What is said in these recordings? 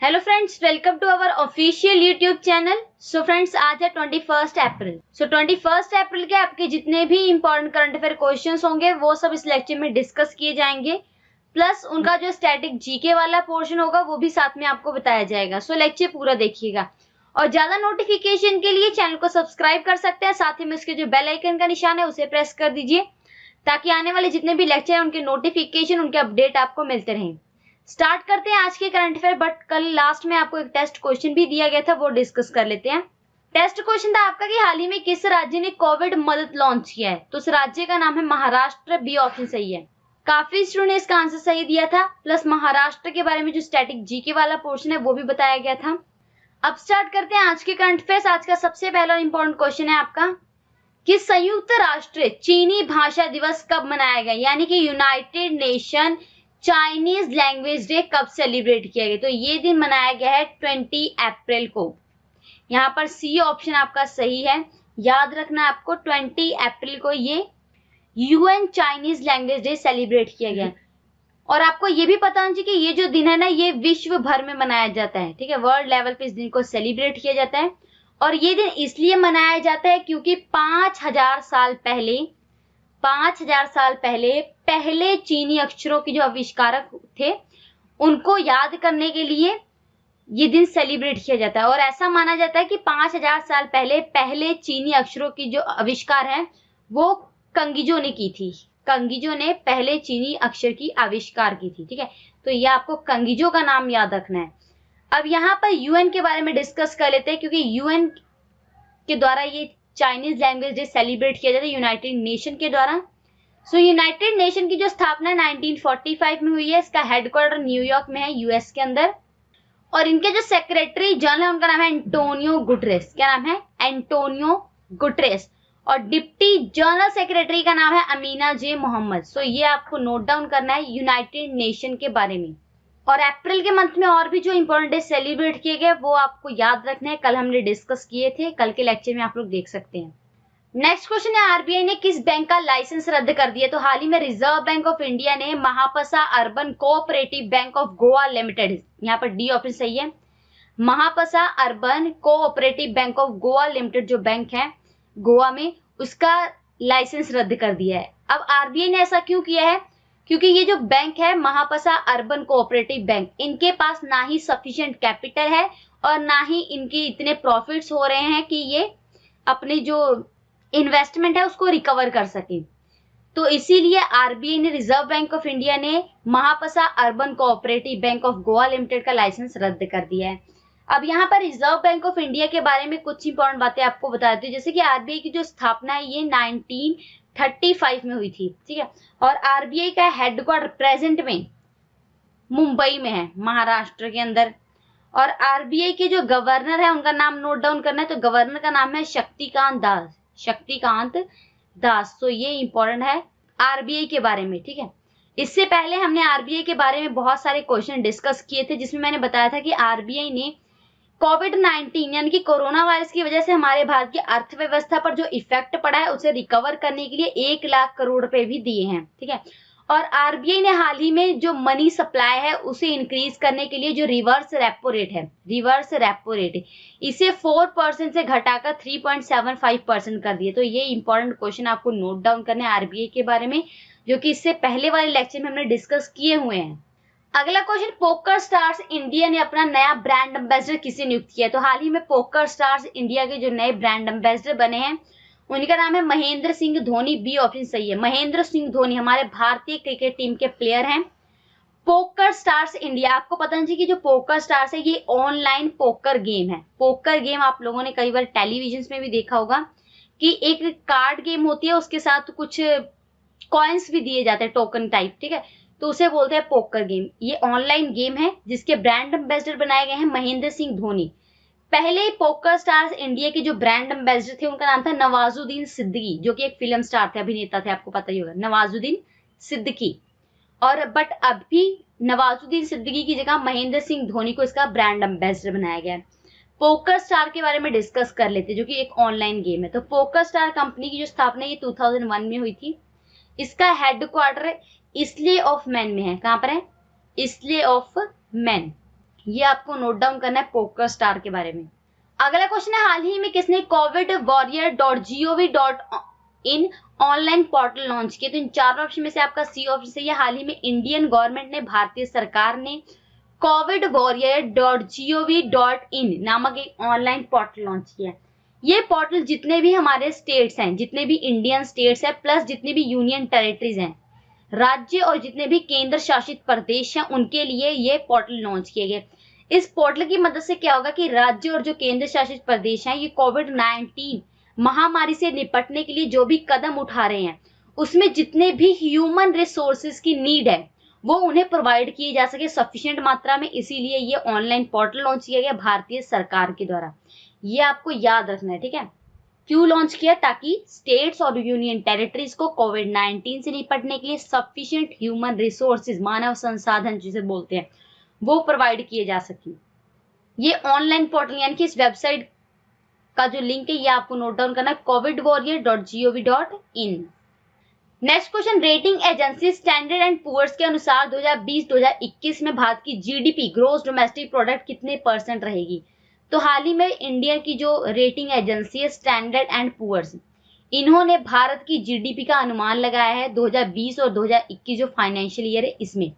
Hello friends, welcome to our official YouTube channel. So friends, आज है 21 अप्रैल। 21 अप्रैल के आपके जितने भी इंपॉर्टेंट करंट अफेयर क्वेश्चंस होंगे वो सब इस लेक्चर में डिस्कस किए जाएंगे, प्लस उनका जो स्टैटिक जीके वाला पोर्शन होगा वो भी साथ में आपको बताया जाएगा। सो लेक्चर पूरा देखिएगा और ज्यादा नोटिफिकेशन के लिए चैनल को सब्सक्राइब कर सकते हैं, साथ ही में उसके जो बेल आइकन का निशान है उसे प्रेस कर दीजिए ताकि आने वाले जितने भी लेक्चर हैं उनके नोटिफिकेशन, उनके अपडेट आपको मिलते रहें। स्टार्ट करते हैं आज के करंट अफेयर, बट कल लास्ट में आपको एक टेस्ट क्वेश्चन भी दिया गया था, वो डिस्कस कर लेते हैं। टेस्ट क्वेश्चन था आपका कि हाल ही में किस राज्य ने कोविड मदद लॉन्च किया है, तो उस राज्य का नाम है महाराष्ट्र। बी ऑप्शन सही है। काफी स्टूडेंट ने इसका आंसर सही दिया था, प्लस महाराष्ट्र के बारे में जो स्टैटिक जीके वाला पोर्शन है वो भी बताया गया था। अब स्टार्ट करते हैं आज के करंट अफेयर्स। आज का सबसे पहला इंपॉर्टेंट क्वेश्चन है आपका कि संयुक्त राष्ट्र चीनी भाषा दिवस कब मनाया गया, यानी कि United nation Chinese language day कब सेलिब्रेट किया गया। तो ये दिन मनाया गया है 20 अप्रैल को। यहाँ पर सी ऑप्शन आपका सही है। याद रखना आपको 20 अप्रैल को ये UN Chinese language day celebrate किया गया। और आपको ये भी पता होना चाहिए कि ये जो दिन है ना, ये विश्व भर में मनाया जाता है, ठीक है। वर्ल्ड लेवल पे इस दिन को सेलिब्रेट किया जाता है और ये दिन इसलिए मनाया जाता है क्योंकि 5000 साल पहले पहले चीनी अक्षरों के जो आविष्कारक थे उनको याद करने के लिए ये दिन सेलिब्रेट किया जाता है। और ऐसा माना जाता है कि 5000 साल पहले पहले चीनी अक्षरों की जो आविष्कार है वो कंगिजो ने की थी। कंगिजो ने पहले चीनी अक्षर की आविष्कार की थी, ठीक है। तो ये आपको कंगिजो का नाम याद रखना है। अब यहाँ पर यूएन के बारे में डिस्कस कर लेते हैं, क्योंकि यूएन के द्वारा ये चाइनीज लैंग्वेज डे सेलिब्रेट किया जाता है यूनाइटेड नेशन के द्वारा। सो यूनाइटेड नेशन की जो स्थापना 1945 में हुई है, इसका हेडक्वार्टर न्यूयॉर्क में है, यूएस के अंदर। और इनके जो सेक्रेटरी जनरल है उनका नाम है एंटोनियो गुटरेस। क्या नाम है? Antonio Guterres. और डिप्टी जनरल सेक्रेटरी का नाम है अमीना जे मोहम्मद। सो ये आपको नोट डाउन करना है यूनाइटेड नेशन के बारे में। और अप्रैल के मंथ में और भी जो इंपॉर्टेंट डे सेलिब्रेट किए गए वो आपको याद रखना है, कल हमने डिस्कस किए थे, कल के लेक्चर में आप लोग देख सकते हैं। नेक्स्ट क्वेश्चन है, आरबीआई ने किस बैंक का लाइसेंस रद्द कर दिया। तो हाल ही में रिजर्व बैंक ऑफ इंडिया ने Mapusa urban cooperative bank of Goa limited, यहाँ पर डी ऑप्शन सही है, Mapusa urban cooperative bank of Goa limited जो बैंक है गोवा में, उसका लाइसेंस रद्द कर दिया है। अब आरबीआई ने ऐसा क्यों किया है? क्योंकि ये जो बैंक है महापसा अर्बन कोऑपरेटिव बैंक, इनके पास ना ही सफिशिएंट कैपिटल है और ना ही इनके इतने प्रॉफिट्स हो रहे हैं कि ये अपने जो इन्वेस्टमेंट है उसको रिकवर कर सके। तो इसीलिए आरबीआई ने, रिजर्व बैंक ऑफ इंडिया ने Mapusa urban cooperative bank of Goa limited का लाइसेंस रद्द कर दिया है। अब यहाँ पर रिजर्व बैंक ऑफ इंडिया के बारे में कुछ इंपॉर्टेंट बातें आपको बता देती हूँ, जैसे कि आरबीआई की जो स्थापना है ये 1935 में हुई थी, ठीक है। और आरबीआई का हेडक्वार्टर प्रेजेंट में मुंबई में है, महाराष्ट्र के अंदर। और आरबीआई के जो गवर्नर है उनका नाम नोट डाउन करना है, तो गवर्नर का नाम है शक्तिकांत दास। तो ये इंपॉर्टेंट है आरबीआई के बारे में, ठीक है। इससे पहले हमने आरबीआई के बारे में बहुत सारे क्वेश्चन डिस्कस किए थे, जिसमें मैंने बताया था कि आरबीआई ने कोविड-19 यानी कि कोरोना वायरस की वजह से हमारे भारत की अर्थव्यवस्था पर जो इफेक्ट पड़ा है उसे रिकवर करने के लिए 1 लाख करोड़ रुपए भी दिए हैं, ठीक है। और आरबीआई ने हाल ही में जो मनी सप्लाई है उसे इंक्रीज करने के लिए जो रिवर्स रेपो रेट इसे 4% से घटाकर 3.75% कर दिए। तो ये इंपॉर्टेंट क्वेश्चन आपको नोट डाउन करने हैं आरबीआई के बारे में, जो कि इससे पहले वाले लेक्चर में हमने डिस्कस किए हुए हैं। अगला क्वेश्चन, पोकर स्टार्स इंडिया ने अपना नया ब्रांड एम्बेसडर किसे नियुक्त किया। तो हाल ही में पोकर स्टार्स इंडिया के जो नए ब्रांड एम्बेसडर बने हैं उनका नाम है महेंद्र सिंह धोनी। बी ऑप्शन सही है। महेंद्र सिंह धोनी हमारे भारतीय क्रिकेट टीम के प्लेयर हैं। पोकर स्टार्स इंडिया, आपको पता नहीं कि जो पोकर स्टार्स है ये ऑनलाइन पोकर गेम है। पोकर गेम आप लोगों ने कई बार टेलीविजन में भी देखा होगा कि एक कार्ड गेम होती है, उसके साथ कुछ कॉइन्स भी दिए जाते हैं, टोकन टाइप, ठीक है। तो उसे बोलते हैं पोकर गेम। ये ऑनलाइन गेम है जिसके ब्रांड एम्बेसडर बनाए गए हैं महेंद्र सिंह धोनी। पहले पोकर स्टार्स इंडिया के जो ब्रांड एम्बेसडर थे उनका नाम था नवाजुद्दीन सिद्दीकी, जो कि एक फिल्म स्टार थे, अभिनेता थे, आपको पता ही होगा, नवाजुद्दीन सिद्दीकी। और बट अभी नवाजुद्दीन सिद्दीकी की जगह महेंद्र सिंह धोनी को इसका ब्रांड एम्बेसडर बनाया गया है। पोकर स्टार के बारे में डिस्कस कर लेते हैं, जो कि एक ऑनलाइन गेम है। तो पोकर स्टार कंपनी की जो स्थापना ये 2001 में हुई थी। इसका हेडक्वार्टर इसले ऑफ मैन में है। कहां पर है? इसले ऑफ मैन। ये आपको नोट डाउन करना है पोकर स्टार के बारे में। अगला क्वेश्चन है, हाल ही में किसने covidwarrior.gov.in ऑनलाइन पोर्टल लॉन्च किया? तो इन चारों ऑप्शन में से आपका सी ऑप्शन सही है। हाल ही में इंडियन गवर्नमेंट ने, भारतीय सरकार ने covidwarrior.gov.in नामक एक ऑनलाइन पोर्टल लॉन्च किया है। ये पोर्टल जितने भी हमारे स्टेट्स हैं, जितने भी इंडियन स्टेट्स हैं, प्लस जितने भी यूनियन टेरिटरीज हैं, राज्य और जितने भी केंद्र शासित प्रदेश हैं, उनके लिए ये पोर्टल लॉन्च किए गए। इस पोर्टल की मदद से क्या होगा कि राज्य और जो केंद्र शासित प्रदेश हैं, ये कोविड-19 महामारी से निपटने के लिए जो भी कदम उठा रहे हैं, उसमें जितने भी ह्यूमन रिसोर्सेज की नीड है वो उन्हें प्रोवाइड किए जा सके सफिशिएंट मात्रा में। इसीलिए ये ऑनलाइन पोर्टल लॉन्च किया गया भारतीय सरकार के द्वारा। ये आपको याद रखना है, ठीक है। क्यों लॉन्च किया? ताकि स्टेट्स और यूनियन टेरिटरीज को कोविड-19 से निपटने के लिए सफिशिएंट ह्यूमन रिसोर्सेज, मानव संसाधन जिसे बोलते हैं, वो प्रोवाइड किए जा सके। ये ऑनलाइन पोर्टल यानी कि इस वेबसाइट का जो लिंक है ये आपको नोट डाउन करना है, covidwarrior.gov.in। Next question, rating agency Standard and Poor's के अनुसार 2020-2021 में भारत की जीडीपी ग्रोस डोमेस्टिक प्रोडक्ट कितने % रहेगी? तो हाल ही में इंडिया की जो रेटिंग एजेंसी है स्टैंडर्ड एंड पुअर्स, इन्होंने भारत की जीडीपी का अनुमान लगाया है 2020 और 2021 जो फाइनेंशियल ईयर है इसमें।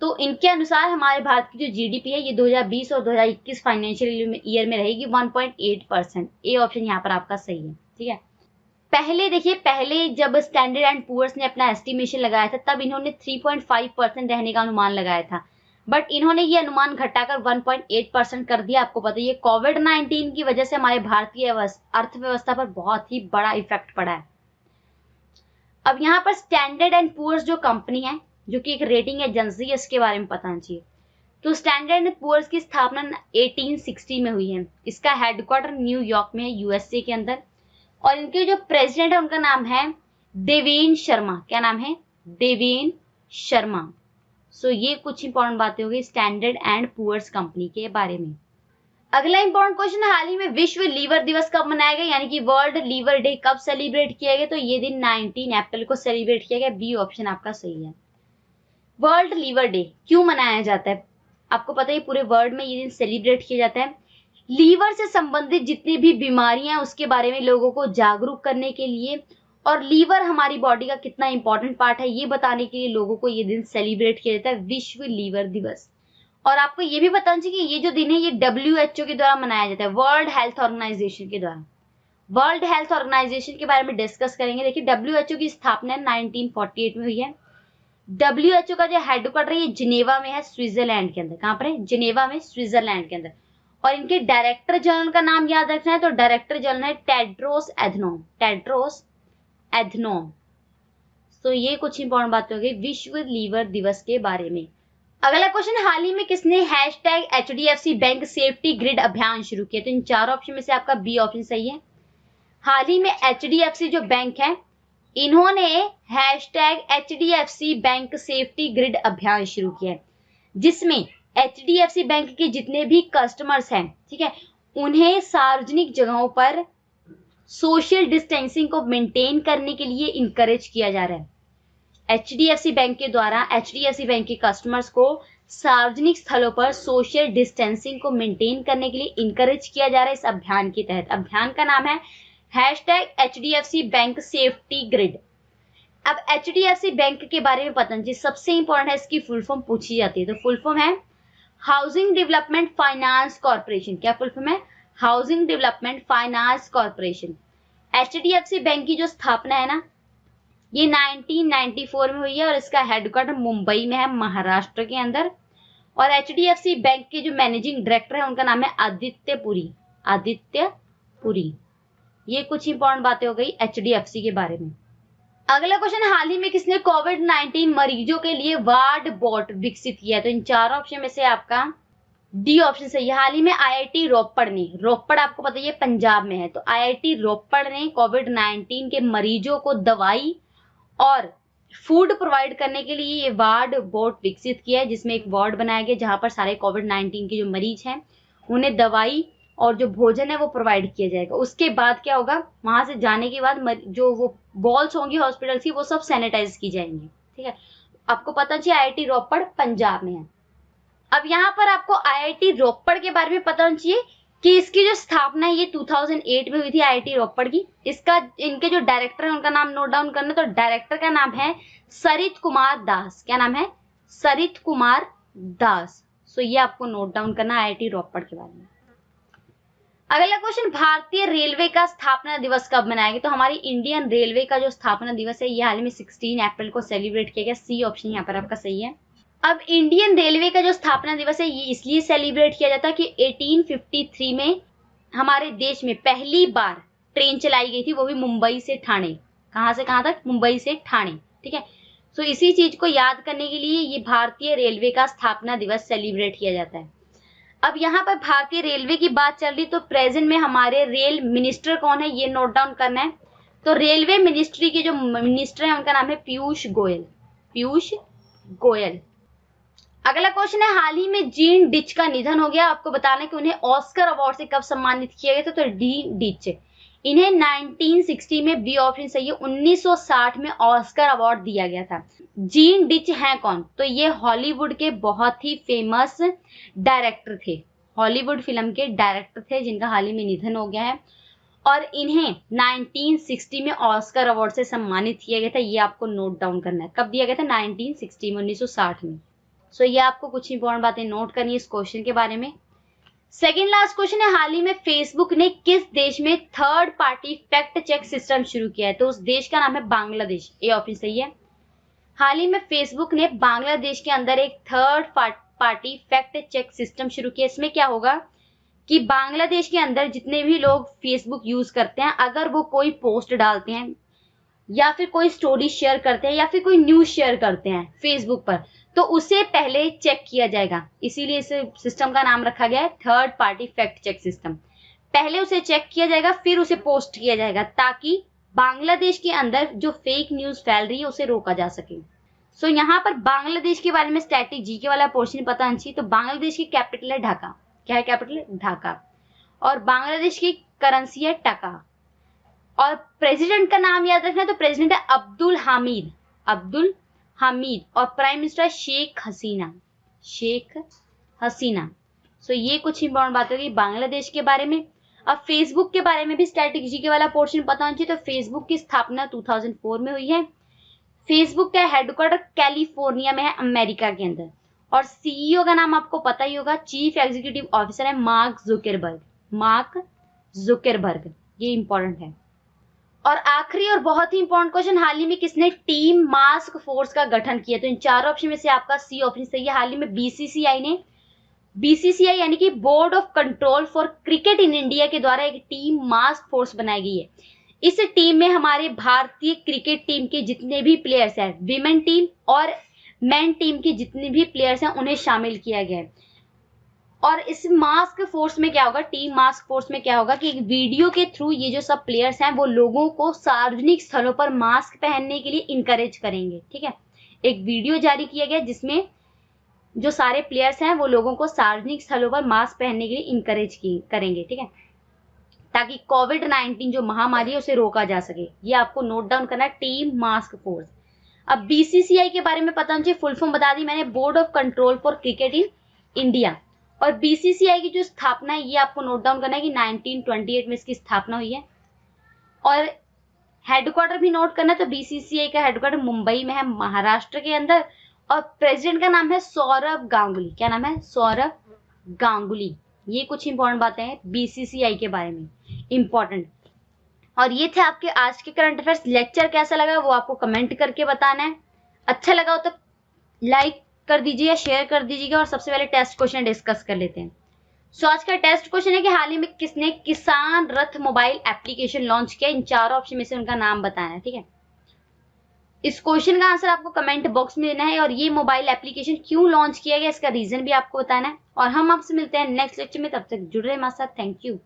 तो इनके अनुसार हमारे भारत की जो जीडीपी है ये 2020 और 2021 फाइनेंशियल ईयर में रहेगी 1.8%। ए ऑप्शन यहाँ पर आपका सही है, ठीक है। पहले देखिए, पहले जब स्टैंडर्ड एंड पुअर्स ने अपना एस्टिमेशन लगाया था तब इन्होंने 3.5% रहने का अनुमान लगाया था, बट इन्होंने ये अनुमान घटाकर 1.8% कर दिया। आपको पता है ये कोविड-19 की वजह से हमारे भारतीय अर्थव्यवस्था पर बहुत ही बड़ा इफेक्ट पड़ा है। अब यहाँ पर स्टैंडर्ड एंड पुअर्स जो कंपनी है, जो कि एक रेटिंग एजेंसी है, इसके बारे में पता चाहिए। तो स्टैंडर्ड एंड पुअर्स की स्थापना 1860 में हुई है। इसका हेडक्वार्टर न्यूयॉर्क में है, यूएसए के अंदर। और इनके जो प्रेसिडेंट है उनका नाम है देवेन शर्मा। क्या नाम है? देवेन शर्मा। सो ये कुछ इंपॉर्टेंट बातें हो गई स्टैंडर्ड एंड पुअर्स कंपनी के बारे में। अगला इंपॉर्टेंट क्वेश्चन, हाल ही में विश्व लीवर दिवस कब मनाया गया, यानी कि वर्ल्ड लीवर डे कब सेलिब्रेट किया गया? तो ये दिन 19 अप्रैल को सेलिब्रेट किया गया। बी ऑप्शन आपका सही है। वर्ल्ड लीवर डे क्यों मनाया जाता है? आपको पता है पूरे वर्ल्ड में ये दिन सेलिब्रेट किया जाता है लीवर से संबंधित जितनी भी बीमारियां हैं उसके बारे में लोगों को जागरूक करने के लिए, और लीवर हमारी बॉडी का कितना इंपॉर्टेंट पार्ट है ये बताने के लिए लोगों को ये दिन सेलिब्रेट किया जाता है, विश्व लीवर दिवस। और आपको ये भी बताना चाहिए कि ये जो दिन है ये WHO के द्वारा मनाया जाता है, वर्ल्ड हेल्थ ऑर्गेनाइजेशन के द्वारा। वर्ल्ड हेल्थ ऑर्गेनाइजेशन के बारे में डिस्कस करेंगे। देखिए, WHO की स्थापना 1948 में हुई है। WHO का जो हेडक्वार्टर है ये जिनेवा में है, स्विट्जरलैंड के अंदर। कहाँ पर है? जिनेवा में, स्विट्जरलैंड के अंदर। और इनके डायरेक्टर जनरल का नाम याद रखना है, तो डायरेक्टर जनरल है टेड्रोस एधनोम। टेड्रोस एधनोम। तो ये कुछ इंपॉर्टेंट बातें हो गई विश्व लीवर दिवस के बारे में। अगला क्वेश्चन, हाल ही में किसने #HDFC बैंक सेफ्टी ग्रिड अभियान शुरू किया? तो इन चार ऑप्शन में से आपका बी ऑप्शन सही है। हाल ही में HDFC जो बैंक है इन्होंने #HDFC बैंक सेफ्टी ग्रिड अभियान शुरू किया है, जिसमें HDFC बैंक के जितने भी कस्टमर्स हैं, ठीक है, उन्हें सार्वजनिक जगहों पर सोशल डिस्टेंसिंग को मेंटेन करने के लिए इंकरेज किया जा रहा है। HDFC बैंक के द्वारा HDFC बैंक के कस्टमर्स को सार्वजनिक स्थलों पर सोशल डिस्टेंसिंग को मेंटेन करने के लिए इंकरेज किया जा रहा है इस अभियान के तहत। अभियान का नाम है #HDFC बैंक सेफ्टी ग्रिड। अब HDFC बैंक के बारे में पता चाहिए, सबसे इंपॉर्टेंट है इसकी फुल फॉर्म पूछी जाती है। तो फुल फॉर्म है हाउसिंग डेवलपमेंट फाइनेंस कॉर्पोरेशन। क्या फुल फॉर्म है? Housing development finance corporation. HDFC bank की जो स्थापना है ना ये 1994 में हुई है और इसका हेडक्वार्टर मुंबई में है, महाराष्ट्र के अंदर। और HDFC बैंक के जो मैनेजिंग डायरेक्टर है उनका नाम है आदित्य पुरी। आदित्य पुरी। ये कुछ इंपॉर्टेंट बातें हो गई HDFC के बारे में। अगला क्वेश्चन, हाल ही में किसने कोविड-19 मरीजों के लिए वार्ड बॉट विकसित किया है? तो इन चार ऑप्शन में से आपका डी ऑप्शन सही है। हाल ही में IIT रोपड़ ने, रोपड़ आपको पता है पंजाब में है, तो IIT रोपड़ ने कोविड-19 के मरीजों को दवाई और फूड प्रोवाइड करने के लिए ये वार्ड बोट विकसित किया है, जिसमें एक वार्ड बनाया गया जहां पर सारे कोविड-19 के जो मरीज हैं उन्हें दवाई और जो भोजन है वो प्रोवाइड किया जाएगा। उसके बाद क्या होगा, वहां से जाने के बाद जो वो वॉल्स होंगी हॉस्पिटल की वो सब सैनिटाइज की जाएंगी, ठीक है। आपको पता चाहिए IIT रोपड़ पंजाब में है। अब यहाँ पर आपको आईआईटी रोपड़ के बारे में पता होना चाहिए कि इसकी जो स्थापना है ये 2008 में हुई थी आईआईटी रोपड़ की। इनके जो डायरेक्टर है उनका नाम नोट डाउन करना, तो डायरेक्टर का नाम है सरित कुमार दास। क्या नाम है? सरित कुमार दास। सो ये आपको नोट डाउन करना आईआईटी रोपड़ के बारे में। अगला क्वेश्चन, भारतीय रेलवे का स्थापना दिवस कब मनाया गया? तो हमारी इंडियन रेलवे का जो स्थापना दिवस है ये हाल में 16 अप्रैल को सेलिब्रेट किया गया। सी ऑप्शन यहाँ पर आपका सही है। अब इंडियन रेलवे का जो स्थापना दिवस है ये इसलिए सेलिब्रेट किया जाता है कि 1853 में हमारे देश में पहली बार ट्रेन चलाई गई थी, वो भी मुंबई से ठाणे। कहां से कहां तक? मुंबई से ठाणे। ठीक है, सो इसी चीज को याद करने के लिए ये भारतीय रेलवे का स्थापना दिवस सेलिब्रेट किया जाता है। अब यहाँ पर भारतीय रेलवे की बात चल रही, तो प्रेजेंट में हमारे रेल मिनिस्टर कौन है ये नोट डाउन करना है। तो रेलवे मिनिस्ट्री के जो मिनिस्टर है उनका नाम है पीयूष गोयल। पीयूष गोयल। अगला क्वेश्चन है, हाल ही में जीन डिच का निधन हो गया। आपको बताना है कि उन्हें ऑस्कर अवार्ड से कब सम्मानित किया गया था। तो जीन डिच, इन्हें 1960 में, बी ऑप्शन सही है, 1960 में ऑस्कर अवार्ड दिया गया था। जीन डिच हैं कौन? तो ये हॉलीवुड के बहुत ही फेमस डायरेक्टर थे। हॉलीवुड फिल्म के डायरेक्टर थे जिनका हाल ही में निधन हो गया है और इन्हें 1960 में ऑस्कर अवार्ड से सम्मानित किया गया था। ये आपको नोट डाउन करना है। कब दिया गया था? 1960 में, 1960 में। सो ये आपको कुछ इंपॉर्टेंट बातें नोट करनी है इस क्वेश्चन के बारे में। सेकेंड लास्ट क्वेश्चन है, हाल ही में फेसबुक ने किस देश में third party fact check system शुरू किया है? तो उस देश का नाम है बांग्लादेश। ए ऑप्शन सही है। हाल ही में फेसबुक ने बांग्लादेश के अंदर एक third party fact check system शुरू किया। इसमें क्या होगा कि बांग्लादेश के अंदर जितने भी लोग फेसबुक यूज करते हैं, अगर वो कोई पोस्ट डालते हैं या फिर कोई स्टोरी शेयर करते हैं या फिर कोई न्यूज शेयर करते हैं फेसबुक पर, तो उसे पहले चेक किया जाएगा। इसीलिए इस सिस्टम का नाम रखा गया है third party fact check system. पहले उसे चेक किया जाएगा फिर उसे पोस्ट किया जाएगा, ताकि बांग्लादेश के अंदर जो फेक न्यूज फैल रही है उसे रोका जा सके। सो यहाँ पर बांग्लादेश के बारे में स्टैटिक जीके वाला पोर्शन पता होना चाहिए। तो बांग्लादेश की कैपिटल है ढाका। क्या है कैपिटल? ढाका। और बांग्लादेश की करेंसी है टका। और प्रेसिडेंट का नाम याद रखना है, तो प्रेसिडेंट है अब्दुल हामिद। अब्दुल हामिद। और प्राइम मिनिस्टर है शेख हसीना। शेख हसीना। सो ये कुछ इंपॉर्टेंट बात होगी बांग्लादेश के बारे में। अब फेसबुक के बारे में भी स्टैटिक जीके वाला पोर्शन पता होना चाहिए। तो फेसबुक की स्थापना 2004 में हुई है। फेसबुक का हेडक्वार्टर कैलिफोर्निया में है, अमेरिका के अंदर। और सीईओ का नाम आपको पता ही होगा, चीफ एग्जीक्यूटिव ऑफिसर है मार्क जुकरबर्ग। Mark Zuckerberg. ये इंपॉर्टेंट है। और आखिरी और बहुत ही इंपॉर्टेंट क्वेश्चन, हाल ही में किसने टीम मास्क फोर्स का गठन किया? तो इन चार ऑप्शन में से आपका सी ऑप्शन सही है। हाल ही में बीसीसीआई ने, बीसीसीआई यानी कि board of control for cricket in India के द्वारा एक टीम मास्क फोर्स बनाई गई है। इस टीम में हमारे भारतीय क्रिकेट टीम के जितने भी प्लेयर्स हैं, विमेन टीम और मेन टीम के जितने भी प्लेयर्स हैं, उन्हें शामिल किया गया है। और इस मास्क फोर्स में क्या होगा, टीम मास्क फोर्स में क्या होगा कि एक वीडियो के थ्रू ये जो सब प्लेयर्स हैं वो लोगों को सार्वजनिक स्थलों पर मास्क पहनने के लिए इंकरेज करेंगे। ठीक है, एक वीडियो जारी किया गया जिसमें जो सारे प्लेयर्स हैं वो लोगों को सार्वजनिक स्थलों पर मास्क पहनने के लिए इंकरेज करेंगे। ठीक है, ताकि कोविड-19 जो महामारी है उसे रोका जा सके। ये आपको नोट डाउन करना है, टीम मास्क फोर्स। अब बीसीसीआई के बारे में पता होना चाहिए, फुल फॉर्म बता दी मैंने, board of control for cricket in India. और बीसीसीआई की जो स्थापना है ये आपको नोट डाउन करना है कि 1928 में इसकी स्थापना हुई है। और हेडक्वार्टर भी नोट करना है, तो बीसीसीआई का हेडक्वार्टर मुंबई में है, महाराष्ट्र के अंदर। और प्रेसिडेंट का नाम है सौरभ गांगुली। क्या नाम है? सौरभ गांगुली। ये कुछ इंपॉर्टेंट बातें हैं बीसीसीआई के बारे में, इंपॉर्टेंट। और ये थे आपके आज के करंट अफेयर्स। लेक्चर कैसा लगा वो आपको कमेंट करके बताना है। अच्छा लगा हो तो लाइक कर दीजिए, शेयर कर दीजिएगा। और सबसे पहले टेस्ट क्वेश्चन डिस्कस कर लेते हैं। सो आज का टेस्ट क्वेश्चन है कि हाल ही में किसने किसान रथ मोबाइल एप्लीकेशन लॉन्च किया? इन चार ऑप्शन में से उनका नाम बताना है। ठीक है, इस क्वेश्चन का आंसर आपको कमेंट बॉक्स में देना है। और ये मोबाइल एप्लीकेशन क्यों लॉन्च किया गया इसका रीजन भी आपको बताना है। और हम आपसे मिलते हैं नेक्स्ट लेक्चर में, तब तक जुड़ रहे हमारे साथ। Thank you.